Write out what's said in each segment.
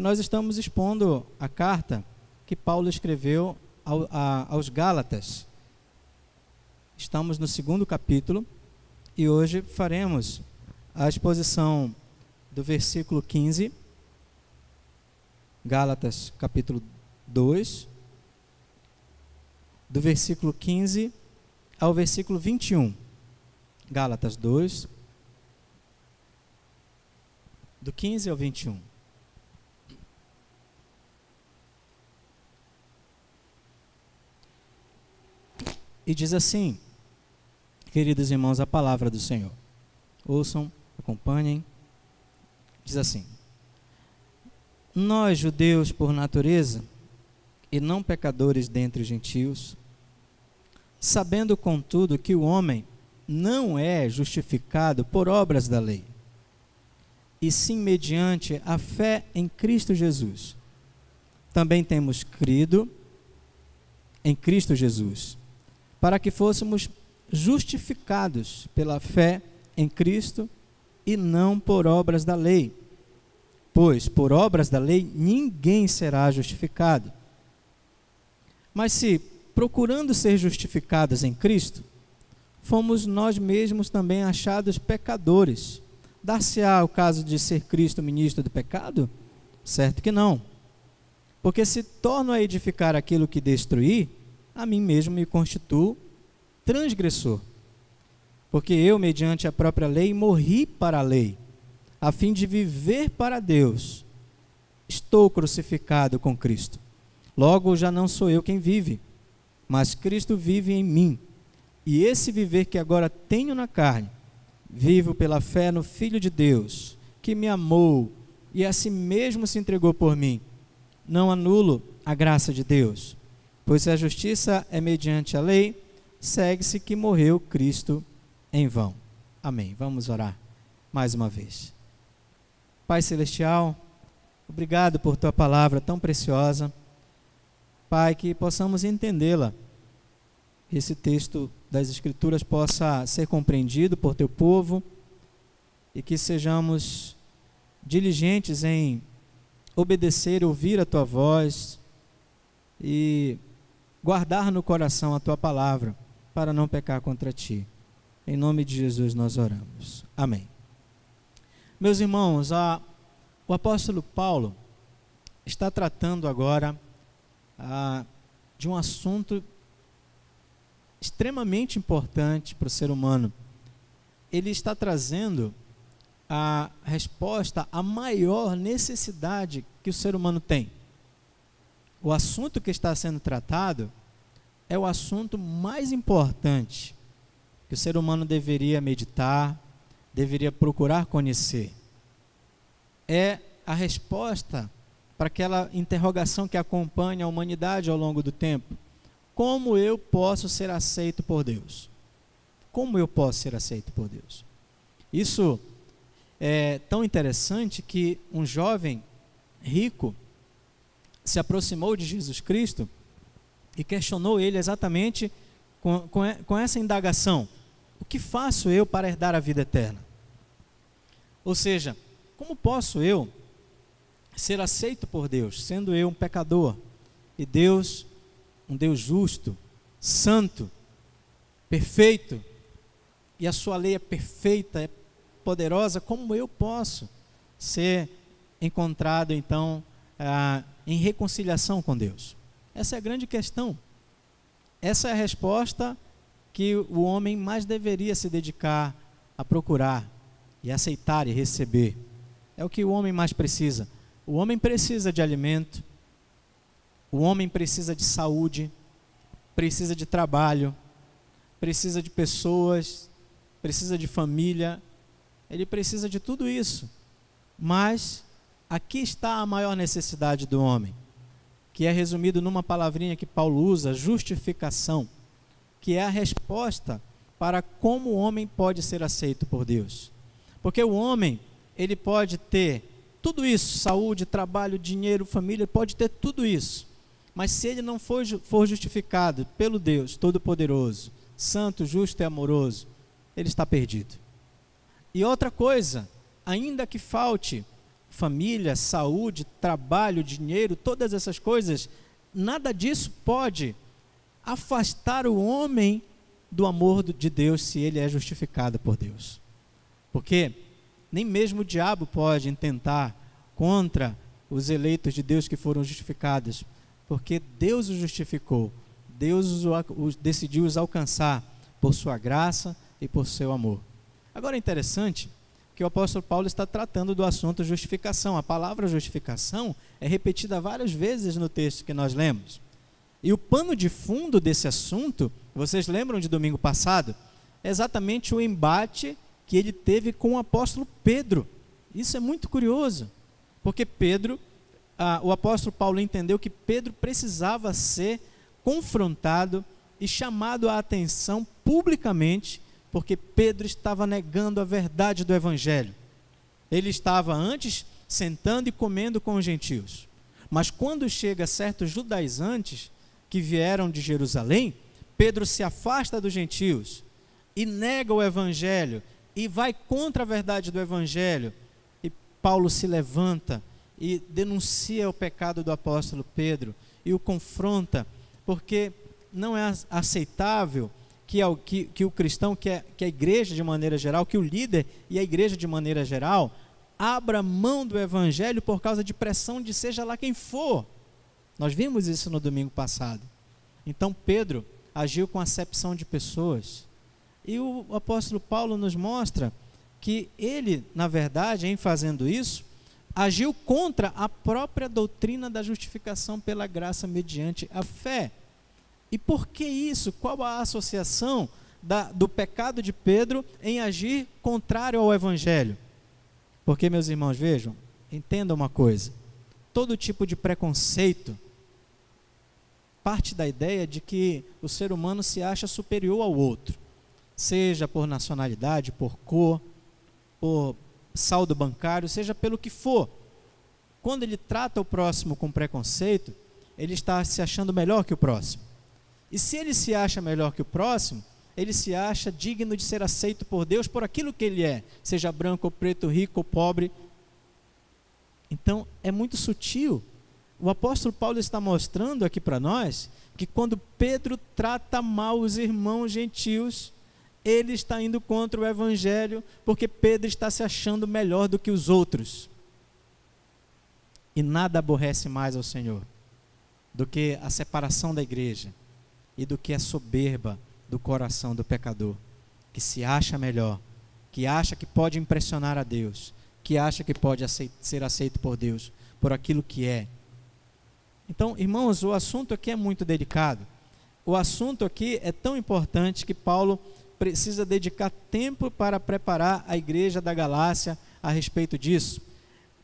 nós estamos expondo a carta que Paulo escreveu aos Gálatas. Estamos no 2º capítulo e hoje faremos a exposição do versículo 15, Gálatas capítulo 2, do versículo 15 ao versículo 21. Gálatas 2, do 15 ao 21. E diz assim, queridos irmãos, a palavra do Senhor. Ouçam, acompanhem. Diz assim: nós, judeus por natureza, e não pecadores dentre os gentios, sabendo contudo que o homem não é justificado por obras da lei, e sim mediante a fé em Cristo Jesus. Também temos crido em Cristo Jesus, para que fôssemos justificados pela fé em Cristo e não por obras da lei. Pois por obras da lei ninguém será justificado. Mas se, procurando ser justificados em Cristo, fomos nós mesmos também achados pecadores, dar-se-á o caso de ser Cristo ministro do pecado? Certo que não. Porque se torno a edificar aquilo que destruí, a mim mesmo me constituo transgressor. Porque eu, mediante a própria lei, morri para a lei, a fim de viver para Deus. Estou crucificado com Cristo. Logo, já não sou eu quem vive, mas Cristo vive em mim. E esse viver que agora tenho na carne, vivo pela fé no Filho de Deus, que me amou e a si mesmo se entregou por mim. Não anulo a graça de Deus, pois se a justiça é mediante a lei, segue-se que morreu Cristo em vão. Amém. Vamos orar mais uma vez. Pai Celestial, obrigado por Tua palavra tão preciosa. Pai, que possamos entendê-la. Esse texto das Escrituras possa ser compreendido por Teu povo e que sejamos diligentes em obedecer, ouvir a Tua voz e guardar no coração a Tua palavra para não pecar contra Ti. Em nome de Jesus nós oramos. Amém. Meus irmãos, o apóstolo Paulo está tratando agora de um assunto extremamente importante para o ser humano. Ele está trazendo a resposta à maior necessidade que o ser humano tem. O assunto que está sendo tratado é o assunto mais importante que o ser humano deveria meditar, deveria procurar conhecer. É a resposta para aquela interrogação que acompanha a humanidade ao longo do tempo. Como eu posso ser aceito por Deus? Como eu posso ser aceito por Deus? Isso é tão interessante que um jovem rico se aproximou de Jesus Cristo e questionou ele exatamente com essa indagação: o que faço eu para herdar a vida eterna? Ou seja, como posso eu ser aceito por Deus, sendo eu um pecador, e Deus, um Deus justo, santo, perfeito, e a sua lei é perfeita, é poderosa, como eu posso ser encontrado então em reconciliação com Deus? Essa é a grande questão. Essa é a resposta que o homem mais deveria se dedicar a procurar e aceitar e receber. É o que o homem mais precisa. O homem precisa de alimento, o homem precisa de saúde, precisa de trabalho, precisa de pessoas, precisa de família, ele precisa de tudo isso. Mas aqui está a maior necessidade do homem, que é resumido numa palavrinha que Paulo usa, justificação, que é a resposta para como o homem pode ser aceito por Deus. Porque o homem, ele pode ter tudo isso, saúde, trabalho, dinheiro, família, pode ter tudo isso, mas se ele não for justificado pelo Deus Todo-Poderoso, Santo, Justo e Amoroso, ele está perdido. E outra coisa, ainda que falte família, saúde, trabalho, dinheiro, todas essas coisas, nada disso pode afastar o homem do amor de Deus se ele é justificado por Deus. Porque nem mesmo o diabo pode intentar contra os eleitos de Deus que foram justificados, porque Deus os justificou, Deus decidiu os alcançar por sua graça e por seu amor. Agora é interessante que o apóstolo Paulo está tratando do assunto justificação. A palavra justificação é repetida várias vezes no texto que nós lemos. E o pano de fundo desse assunto, vocês lembram de domingo passado? É exatamente o embate que ele teve com o apóstolo Pedro. Isso é muito curioso, porque o apóstolo Paulo entendeu que Pedro precisava ser confrontado e chamado a atenção publicamente, porque Pedro estava negando a verdade do evangelho. Ele estava antes sentando e comendo com os gentios, mas quando chega certos judaizantes que vieram de Jerusalém, Pedro se afasta dos gentios e nega o evangelho e vai contra a verdade do evangelho, e Paulo se levanta e denuncia o pecado do apóstolo Pedro e o confronta, porque não é aceitável que o cristão, que a igreja de maneira geral, que o líder e a igreja de maneira geral abra mão do evangelho por causa de pressão de seja lá quem for. Nós vimos isso no domingo passado. Então Pedro agiu com acepção de pessoas, e o apóstolo Paulo nos mostra que ele, na verdade, em fazendo isso, agiu contra a própria doutrina da justificação pela graça mediante a fé. E por que isso? Qual a associação do pecado de Pedro em agir contrário ao evangelho? Porque, meus irmãos, vejam, entendam uma coisa: todo tipo de preconceito parte da ideia de que o ser humano se acha superior ao outro, seja por nacionalidade, por cor, por saldo bancário, seja pelo que for. Quando ele trata o próximo com preconceito, ele está se achando melhor que o próximo. E se ele se acha melhor que o próximo, ele se acha digno de ser aceito por Deus por aquilo que ele é, seja branco ou preto, rico ou pobre. Então é muito sutil. O apóstolo Paulo está mostrando aqui para nós que quando Pedro trata mal os irmãos gentios, ele está indo contra o evangelho, porque Pedro está se achando melhor do que os outros. E nada aborrece mais ao Senhor do que a separação da igreja e do que a soberba do coração do pecador, que se acha melhor, que acha que pode impressionar a Deus, que acha que pode ser aceito por Deus, por aquilo que é. Então, irmãos, o assunto aqui é muito delicado. O assunto aqui é tão importante que Paulo precisa dedicar tempo para preparar a igreja da Galácia a respeito disso.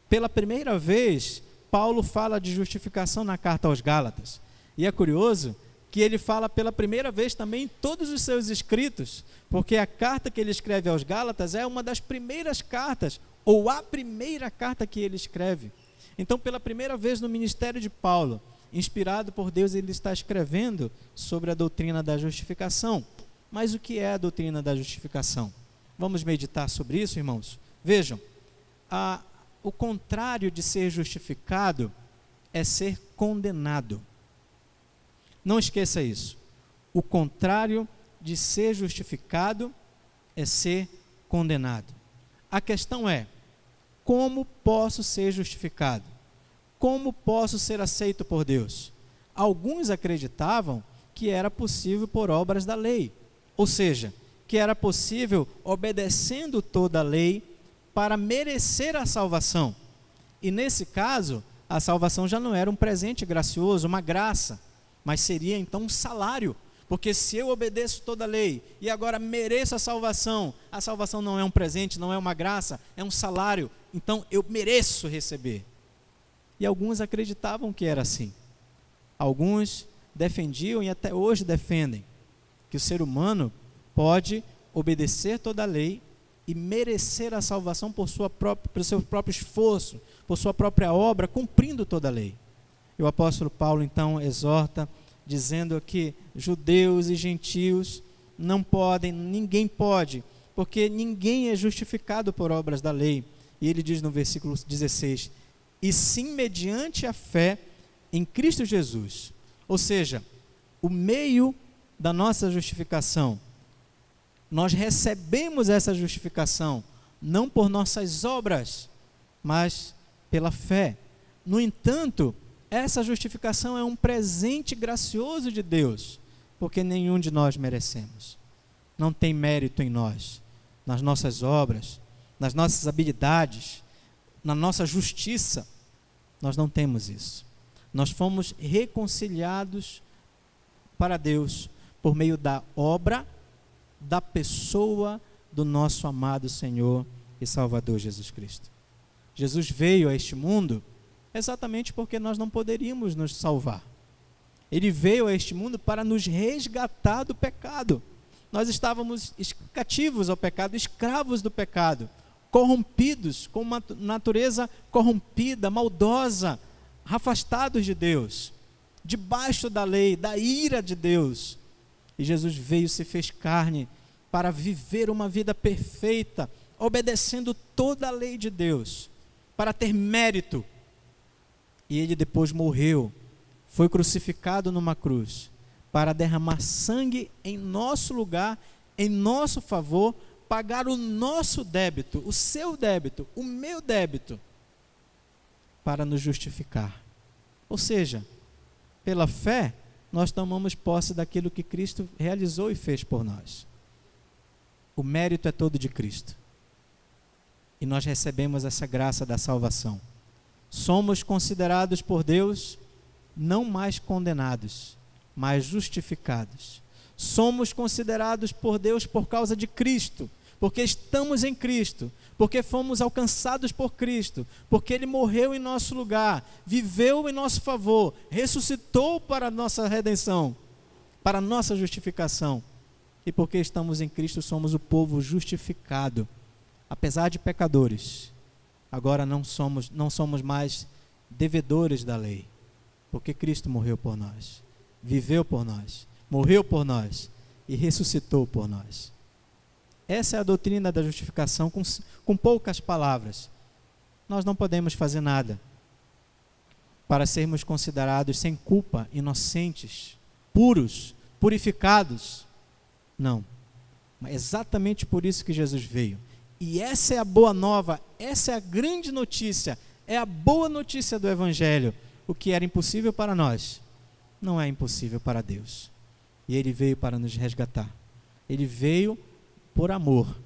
Pela primeira vez, Paulo fala de justificação na carta aos Gálatas. E é curioso que ele fala pela primeira vez também em todos os seus escritos, porque a carta que ele escreve aos Gálatas é uma das primeiras cartas, ou a primeira carta que ele escreve. Então, pela primeira vez no ministério de Paulo, inspirado por Deus, ele está escrevendo sobre a doutrina da justificação. Mas o que é a doutrina da justificação? Vamos meditar sobre isso, irmãos? Vejam, o contrário de ser justificado é ser condenado. Não esqueça isso. O contrário de ser justificado é ser condenado. A questão é: como posso ser justificado? Como posso ser aceito por Deus? Alguns acreditavam que era possível por obras da lei, ou seja, que era possível obedecendo toda a lei para merecer a salvação. E nesse caso, a salvação já não era um presente gracioso, uma graça, mas seria então um salário, porque se eu obedeço toda a lei e agora mereço a salvação não é um presente, não é uma graça, é um salário, então eu mereço receber. E alguns acreditavam que era assim. Alguns defendiam e até hoje defendem que o ser humano pode obedecer toda a lei e merecer a salvação por seu próprio esforço, por sua própria obra, cumprindo toda a lei. E o apóstolo Paulo então exorta, dizendo que judeus e gentios não podem, ninguém pode, porque ninguém é justificado por obras da lei. E ele diz no versículo 16: e sim mediante a fé em Cristo Jesus. Ou seja, o meio da nossa justificação, nós recebemos essa justificação não por nossas obras, mas pela fé. No entanto, essa justificação é um presente gracioso de Deus, porque nenhum de nós merecemos. Não tem mérito em nós, nas nossas obras, nas nossas habilidades, na nossa justiça. Nós não temos isso. Nós fomos reconciliados para Deus por meio da obra, da pessoa do nosso amado Senhor e Salvador Jesus Cristo. Jesus veio a este mundo exatamente porque nós não poderíamos nos salvar. Ele veio a este mundo para nos resgatar do pecado. Nós estávamos cativos ao pecado, escravos do pecado, corrompidos, com uma natureza corrompida, maldosa, afastados de Deus, debaixo da lei, da ira de Deus. E Jesus veio, se fez carne para viver uma vida perfeita, obedecendo toda a lei de Deus, para ter mérito. E ele depois morreu, foi crucificado numa cruz, para derramar sangue em nosso lugar, em nosso favor, pagar o nosso débito, o seu débito, o meu débito, para nos justificar. Ou seja, pela fé, nós tomamos posse daquilo que Cristo realizou e fez por nós. O mérito é todo de Cristo. E nós recebemos essa graça da salvação. Somos considerados por Deus não mais condenados, mas justificados. Somos considerados por Deus por causa de Cristo, porque estamos em Cristo, porque fomos alcançados por Cristo, porque Ele morreu em nosso lugar, viveu em nosso favor, ressuscitou para a nossa redenção, para a nossa justificação. E porque estamos em Cristo, somos o povo justificado, apesar de pecadores. Agora não somos mais devedores da lei, porque Cristo morreu por nós, viveu por nós, morreu por nós e ressuscitou por nós. Essa é a doutrina da justificação com poucas palavras. Nós não podemos fazer nada para sermos considerados sem culpa, inocentes, puros, purificados. Não. Mas é exatamente por isso que Jesus veio. E essa é a boa nova, essa é a grande notícia, é a boa notícia do Evangelho. O que era impossível para nós, não é impossível para Deus. E Ele veio para nos resgatar. Ele veio por amor,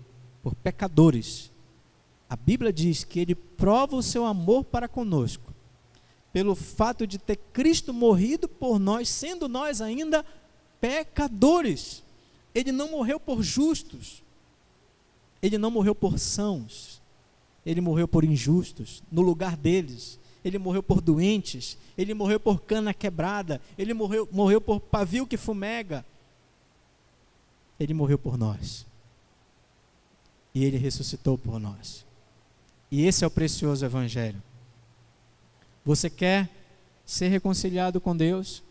por pecadores. A Bíblia diz que Ele prova o seu amor para conosco, pelo fato de ter Cristo morrido por nós, sendo nós ainda pecadores. Ele não morreu por justos, Ele não morreu por sãos, Ele morreu por injustos, no lugar deles. Ele morreu por doentes, Ele morreu por cana quebrada, Ele morreu por pavio que fumega. Ele morreu por nós. E Ele ressuscitou por nós. E esse é o precioso Evangelho. Você quer ser reconciliado com Deus?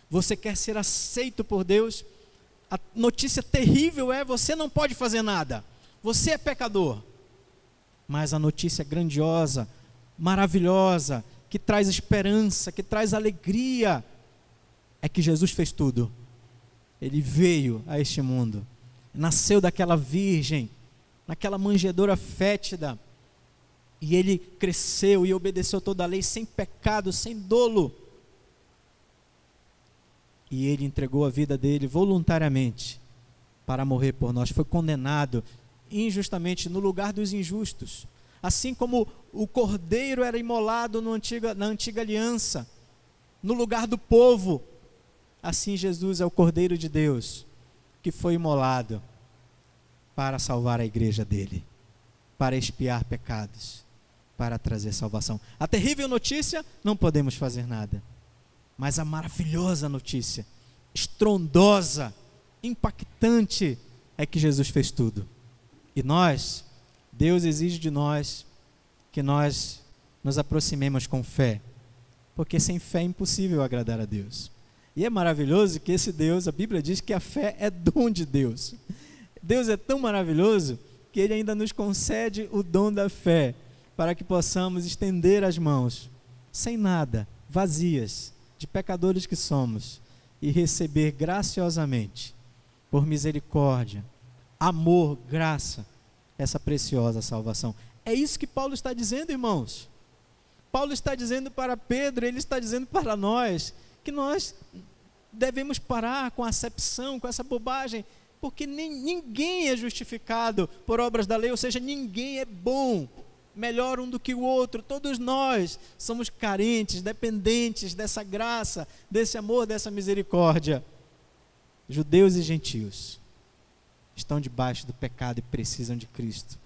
Você quer ser aceito por Deus? A notícia terrível é: você não pode fazer nada. Você é pecador. Mas a notícia grandiosa, maravilhosa, que traz esperança, que traz alegria, é que Jesus fez tudo. Ele veio a este mundo, nasceu daquela virgem, naquela manjedoura fétida, e Ele cresceu e obedeceu toda a lei sem pecado, sem dolo. E Ele entregou a vida dele voluntariamente para morrer por nós. Foi condenado injustamente no lugar dos injustos. Assim como o cordeiro era imolado na antiga aliança, no lugar do povo, assim Jesus é o Cordeiro de Deus, que foi imolado para salvar a igreja dele, para expiar pecados, para trazer salvação. A terrível notícia: não podemos fazer nada. Mas a maravilhosa notícia, estrondosa, impactante, é que Jesus fez tudo. E Deus exige de nós que nós nos aproximemos com fé, porque sem fé é impossível agradar a Deus. E é maravilhoso que esse Deus, a Bíblia diz que a fé é dom de Deus. Deus é tão maravilhoso que Ele ainda nos concede o dom da fé, para que possamos estender as mãos, sem nada, vazias, de pecadores que somos, e receber graciosamente, por misericórdia, amor, graça, essa preciosa salvação. É isso que Paulo está dizendo, irmãos. Paulo está dizendo para Pedro, ele está dizendo para nós, que nós devemos parar com a acepção, com essa bobagem, porque ninguém é justificado por obras da lei, ou seja, ninguém é bom, melhor um do que o outro. Todos nós somos carentes, dependentes dessa graça, desse amor, dessa misericórdia. Judeus e gentios estão debaixo do pecado e precisam de Cristo.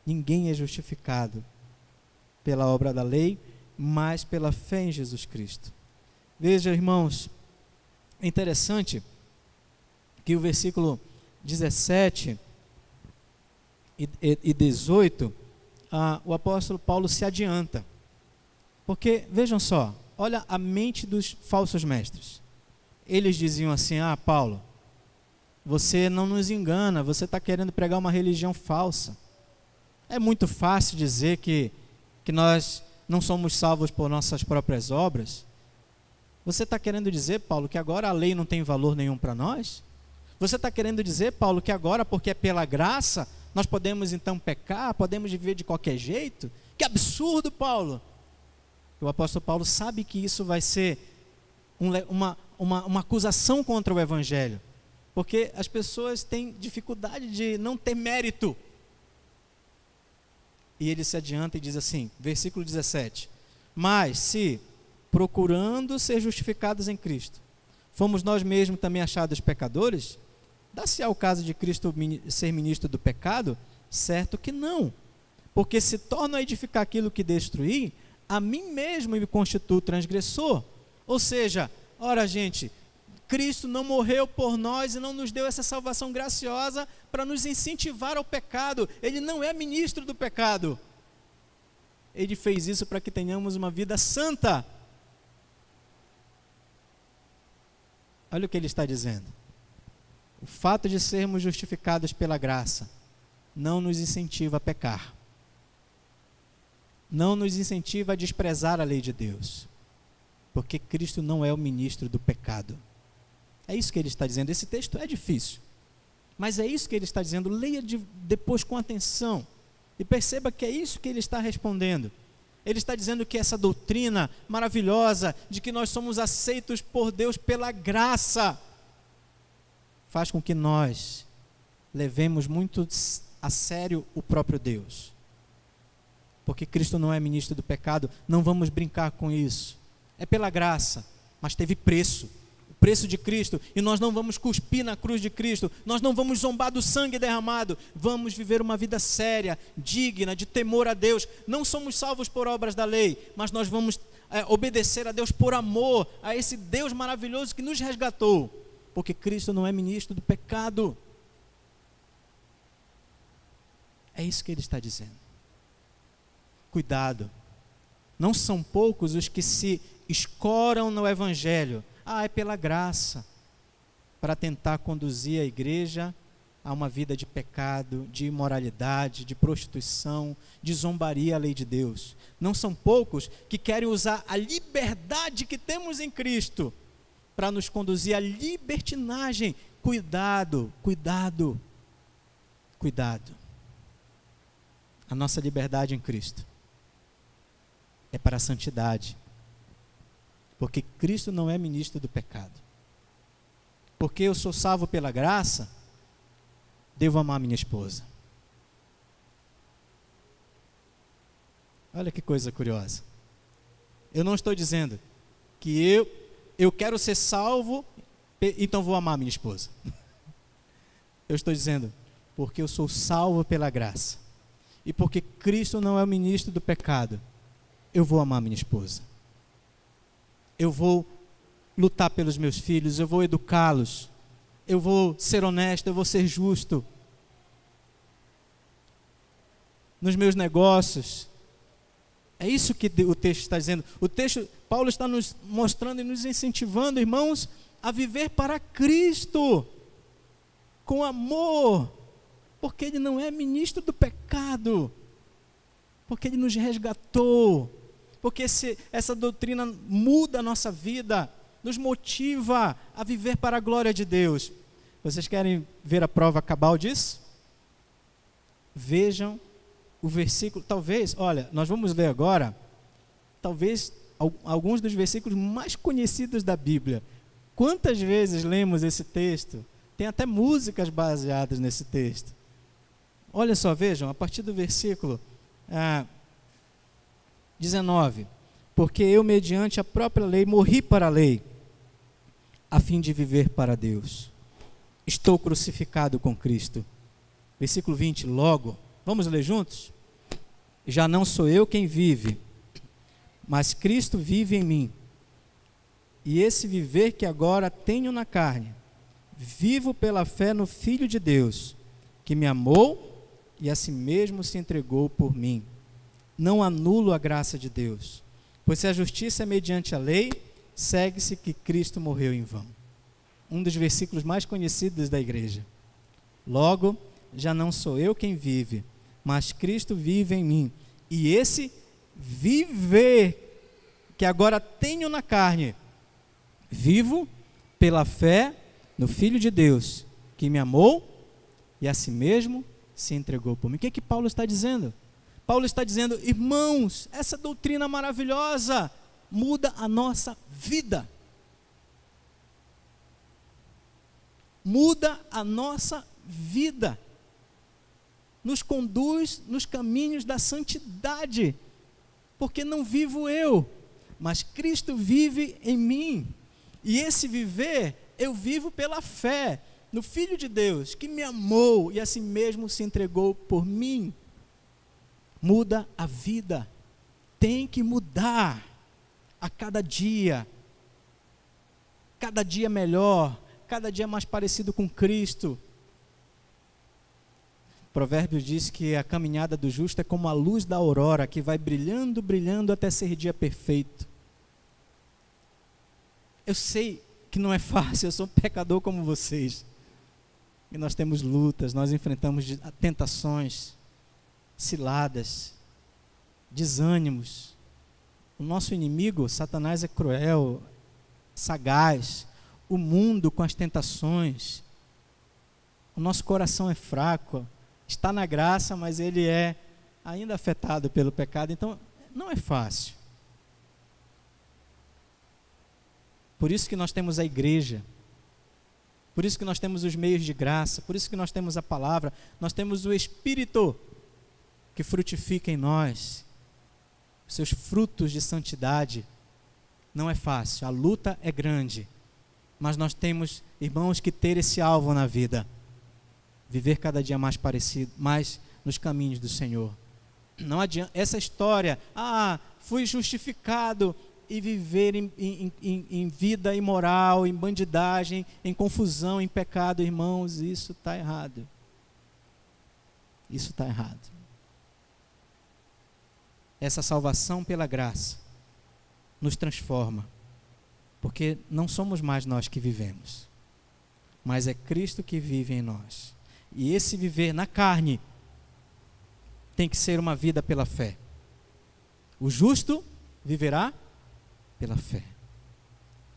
Ninguém é justificado pela obra da lei, mas pela fé em Jesus Cristo. Veja, irmãos, é interessante que o versículo 17 e 18, o apóstolo Paulo se adianta. Porque, vejam só, olha a mente dos falsos mestres. Eles diziam assim: Paulo, você não nos engana, você está querendo pregar uma religião falsa. É muito fácil dizer que nós não somos salvos por nossas próprias obras. Você está querendo dizer, Paulo, que agora a lei não tem valor nenhum para nós? Você está querendo dizer, Paulo, que agora, porque é pela graça, nós podemos então pecar, podemos viver de qualquer jeito? Que absurdo, Paulo! O apóstolo Paulo sabe que isso vai ser uma acusação contra o Evangelho, porque as pessoas têm dificuldade de não ter mérito. E ele se adianta e diz assim, versículo 17: mas se, procurando ser justificados em Cristo, fomos nós mesmos também achados pecadores, dá-se-á o caso de Cristo ser ministro do pecado? Certo que não, porque se torno a edificar aquilo que destruí, a mim mesmo me constituo transgressor. Ou seja, ora gente, Cristo não morreu por nós e não nos deu essa salvação graciosa para nos incentivar ao pecado. Ele não é ministro do pecado. Ele fez isso para que tenhamos uma vida santa. Olha o que ele está dizendo. O fato de sermos justificados pela graça não nos incentiva a pecar. Não nos incentiva a desprezar a lei de Deus. Porque Cristo não é o ministro do pecado. É isso que ele está dizendo. Esse texto é difícil, mas é isso que ele está dizendo. Leia depois com atenção e perceba que é isso que ele está respondendo. Ele está dizendo que essa doutrina maravilhosa de que nós somos aceitos por Deus pela graça faz com que nós levemos muito a sério o próprio Deus. Porque Cristo não é ministro do pecado, não vamos brincar com isso. É pela graça, mas teve preço. Preço de Cristo, e nós não vamos cuspir na cruz de Cristo, nós não vamos zombar do sangue derramado, vamos viver uma vida séria, digna, de temor a Deus. Não somos salvos por obras da lei, mas nós vamos obedecer a Deus por amor, a esse Deus maravilhoso que nos resgatou, porque Cristo não é ministro do pecado. É isso que ele está dizendo. Cuidado, não são poucos os que se escoram no Evangelho. É pela graça, para tentar conduzir a igreja a uma vida de pecado, de imoralidade, de prostituição, de zombaria à lei de Deus. Não são poucos que querem usar a liberdade que temos em Cristo para nos conduzir à libertinagem. Cuidado, cuidado, cuidado. A nossa liberdade em Cristo é para a santidade. Porque Cristo não é ministro do pecado. Porque eu sou salvo pela graça, devo amar minha esposa. Olha que coisa curiosa. Eu não estou dizendo que eu quero ser salvo, então vou amar minha esposa. Eu estou dizendo, porque eu sou salvo pela graça. E porque Cristo não é o ministro do pecado, eu vou amar minha esposa. Eu vou lutar pelos meus filhos, eu vou educá-los, eu vou ser honesto, eu vou ser justo. Nos meus negócios. É isso que o texto está dizendo. O texto, Paulo está nos mostrando e nos incentivando, irmãos, a viver para Cristo, com amor, porque Ele não é ministro do pecado, porque Ele nos resgatou, porque essa doutrina muda a nossa vida, nos motiva a viver para a glória de Deus. Vocês querem ver a prova cabal disso? Vejam o versículo, talvez, olha, nós vamos ler agora, talvez alguns dos versículos mais conhecidos da Bíblia. Quantas vezes lemos esse texto? Tem até músicas baseadas nesse texto. Olha só, vejam, a partir do versículo 19. Porque eu, mediante a própria lei, morri para a lei, a fim de viver para Deus. Estou crucificado com Cristo. Versículo 20, logo, vamos ler juntos? Já não sou eu quem vive, mas Cristo vive em mim. E esse viver que agora tenho na carne, vivo pela fé no Filho de Deus, que me amou e a si mesmo se entregou por mim. Não anulo a graça de Deus, pois se a justiça é mediante a lei, segue-se que Cristo morreu em vão. Um dos versículos mais conhecidos da igreja. Logo, já não sou eu quem vive, mas Cristo vive em mim. E esse viver que agora tenho na carne, vivo pela fé no Filho de Deus, que me amou e a si mesmo se entregou por mim. O que Paulo está dizendo? Paulo está dizendo, irmãos, essa doutrina maravilhosa muda a nossa vida. Muda a nossa vida. Nos conduz nos caminhos da santidade. Porque não vivo eu, mas Cristo vive em mim. E esse viver, eu vivo pela fé no Filho de Deus, que me amou e a si mesmo se entregou por mim. Muda a vida. Tem que mudar a cada dia melhor, cada dia mais parecido com Cristo. Provérbios diz que a caminhada do justo é como a luz da aurora, que vai brilhando, brilhando até ser dia perfeito. Eu sei que não é fácil, eu sou um pecador como vocês. E nós temos lutas, nós enfrentamos tentações, ciladas, desânimos. O nosso inimigo, Satanás, é cruel, sagaz. O mundo com as tentações. O nosso coração é fraco. Está na graça, mas ele é ainda afetado pelo pecado. Então, não é fácil. Por isso que nós temos a igreja. Por isso que nós temos os meios de graça. Por isso que nós temos a palavra. Nós temos o Espírito que frutifica em nós. Os seus frutos de santidade. Não é fácil. A luta é grande. Mas nós temos, irmãos, que ter esse alvo na vida. Viver cada dia mais parecido, mais nos caminhos do Senhor. Não adianta, essa história, fui justificado, e viver em vida imoral, em bandidagem, em confusão, em pecado, irmãos, isso está errado. Isso está errado. Essa salvação pela graça nos transforma, porque não somos mais nós que vivemos, mas é Cristo que vive em nós. E esse viver na carne tem que ser uma vida pela fé. O justo viverá pela fé.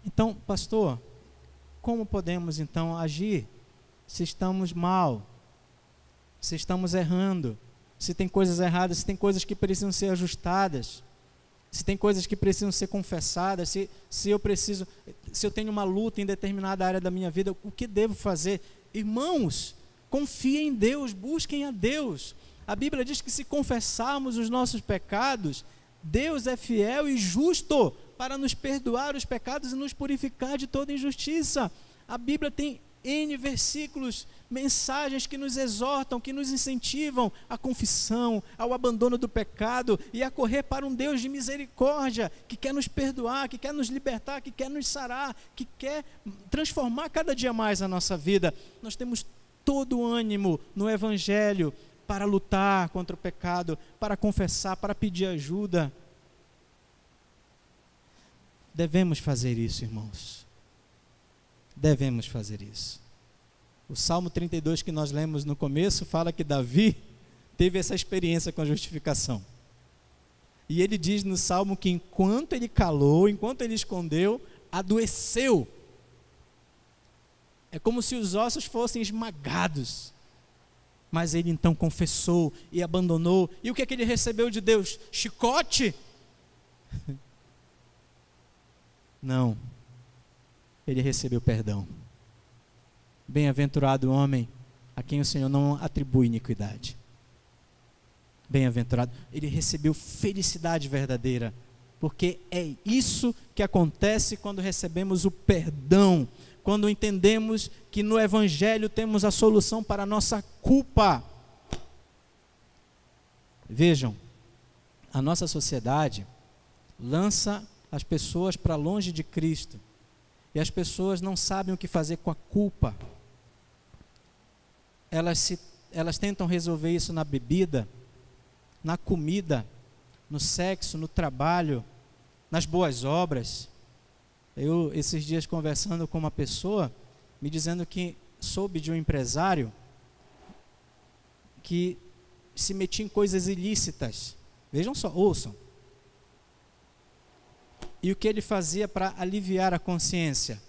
Então, pastor, como podemos então agir se estamos mal, se estamos errando, se tem coisas erradas, se tem coisas que precisam ser ajustadas, se tem coisas que precisam ser confessadas, se eu tenho uma luta em determinada área da minha vida, o que devo fazer? Irmãos, confiem em Deus, busquem a Deus. A Bíblia diz que se confessarmos os nossos pecados, Deus é fiel e justo para nos perdoar os pecados e nos purificar de toda injustiça. A Bíblia tem N versículos, mensagens que nos exortam, que nos incentivam à confissão, ao abandono do pecado e a correr para um Deus de misericórdia, que quer nos perdoar, que quer nos libertar, que quer nos sarar, que quer transformar cada dia mais a nossa vida. Nós temos todo o ânimo no Evangelho para lutar contra o pecado, para confessar, para pedir ajuda. Devemos fazer isso, irmãos. Devemos fazer isso. O Salmo 32 que nós lemos no começo fala que Davi teve essa experiência com a justificação. E ele diz no Salmo que enquanto ele calou, enquanto ele escondeu, adoeceu. É como se os ossos fossem esmagados. Mas ele então confessou e abandonou. E o que é que ele recebeu de Deus? Chicote? Não. Ele recebeu perdão. Bem-aventurado o homem a quem o Senhor não atribui iniquidade. Bem-aventurado. Ele recebeu felicidade verdadeira. Porque é isso que acontece quando recebemos o perdão. Quando entendemos que no Evangelho temos a solução para a nossa culpa. Vejam, a nossa sociedade lança as pessoas para longe de Cristo. E as pessoas não sabem o que fazer com a culpa. Elas tentam resolver isso na bebida, na comida, no sexo, no trabalho, nas boas obras. Eu, esses dias, conversando com uma pessoa, me dizendo que soube de um empresário que se metia em coisas ilícitas. Vejam só, ouçam. E o que ele fazia para aliviar a consciência?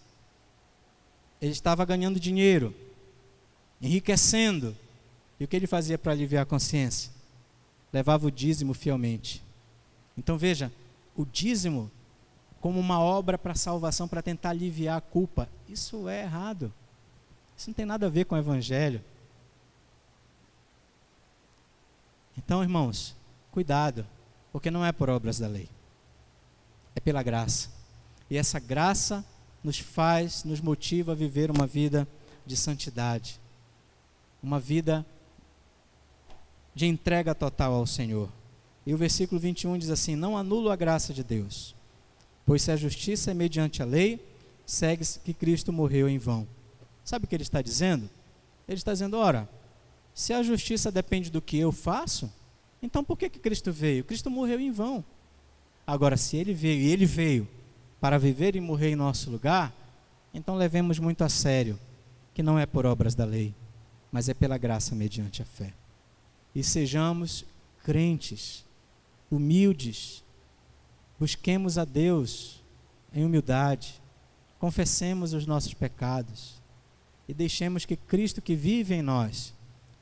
Ele estava ganhando dinheiro, enriquecendo. E o que ele fazia para aliviar a consciência? Levava o dízimo fielmente. Então veja, o dízimo como uma obra para salvação, para tentar aliviar a culpa. Isso é errado. Isso não tem nada a ver com o Evangelho. Então, irmãos, cuidado, porque não é por obras da lei. É pela graça. E essa graça nos motiva a viver uma vida de santidade. Uma vida de entrega total ao Senhor. E o versículo 21 diz assim: não anulo a graça de Deus, pois se a justiça é mediante a lei, segue-se que Cristo morreu em vão. Sabe o que ele está dizendo? Ele está dizendo, ora, se a justiça depende do que eu faço, então por que Cristo veio? Cristo morreu em vão. Agora, se ele veio, e ele veio para viver e morrer em nosso lugar, então levemos muito a sério que não é por obras da lei, mas é pela graça mediante a fé. E sejamos crentes, humildes, busquemos a Deus em humildade, confessemos os nossos pecados e deixemos que Cristo que vive em nós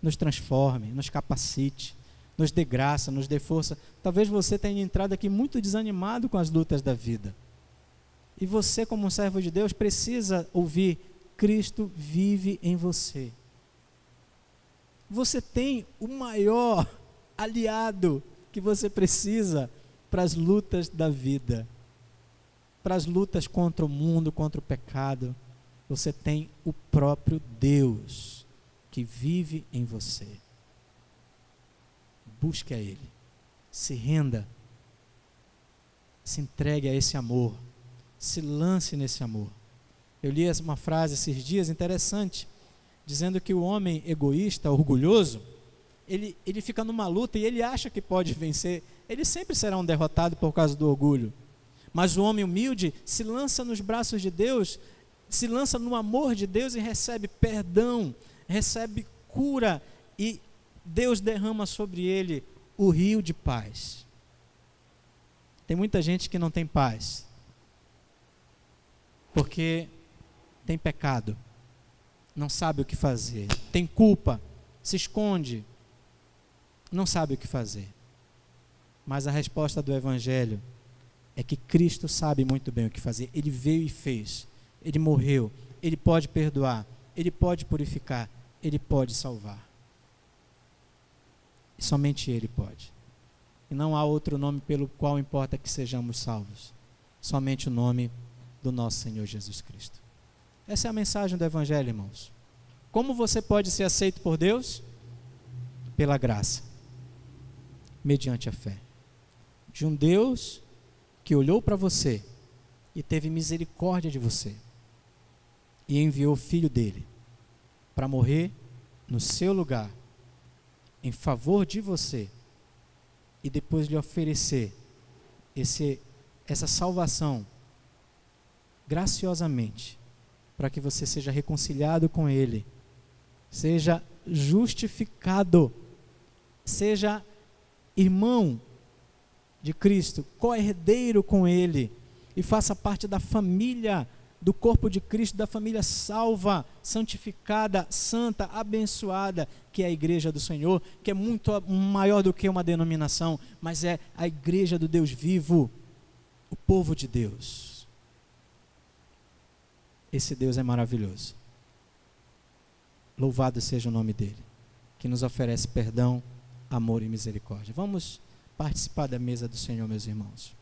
nos transforme, nos capacite, nos dê graça, nos dê força. Talvez você tenha entrado aqui muito desanimado com as lutas da vida. E você, como um servo de Deus, precisa ouvir: Cristo vive em você. Você tem o maior aliado que você precisa para as lutas da vida, para as lutas contra o mundo, contra o pecado. Você tem o próprio Deus que vive em você. Busque a Ele, se renda, se entregue a esse amor, se lance nesse amor. Eu li uma frase esses dias interessante, dizendo que o homem egoísta, orgulhoso, ele fica numa luta e ele acha que pode vencer. Ele sempre será um derrotado por causa do orgulho. Mas o homem humilde se lança nos braços de Deus, se lança no amor de Deus e recebe perdão, recebe cura, e Deus derrama sobre ele o rio de paz. Tem muita gente que não tem paz, porque tem pecado, não sabe o que fazer, tem culpa, se esconde, não sabe o que fazer. Mas a resposta do Evangelho é que Cristo sabe muito bem o que fazer. Ele veio e fez, Ele morreu, Ele pode perdoar, Ele pode purificar, Ele pode salvar. E somente Ele pode. E não há outro nome pelo qual importa que sejamos salvos. Somente o nome do nosso Senhor Jesus Cristo. Essa é a mensagem do Evangelho, irmãos. Como você pode ser aceito por Deus? Pela graça, mediante a fé. De um Deus que olhou para você e teve misericórdia de você e enviou o Filho dele para morrer no seu lugar, em favor de você, e depois lhe oferecer essa salvação graciosamente, para que você seja reconciliado com Ele seja justificado, seja irmão de Cristo, co-herdeiro com Ele, e faça parte da família, do corpo de Cristo, da família salva, santificada, santa, abençoada, que é a igreja do Senhor, que é muito maior do que uma denominação, mas é a igreja do Deus vivo, o povo de Deus. Esse Deus é maravilhoso. Louvado seja o nome dele, que nos oferece perdão, amor e misericórdia. Vamos participar da mesa do Senhor, meus irmãos.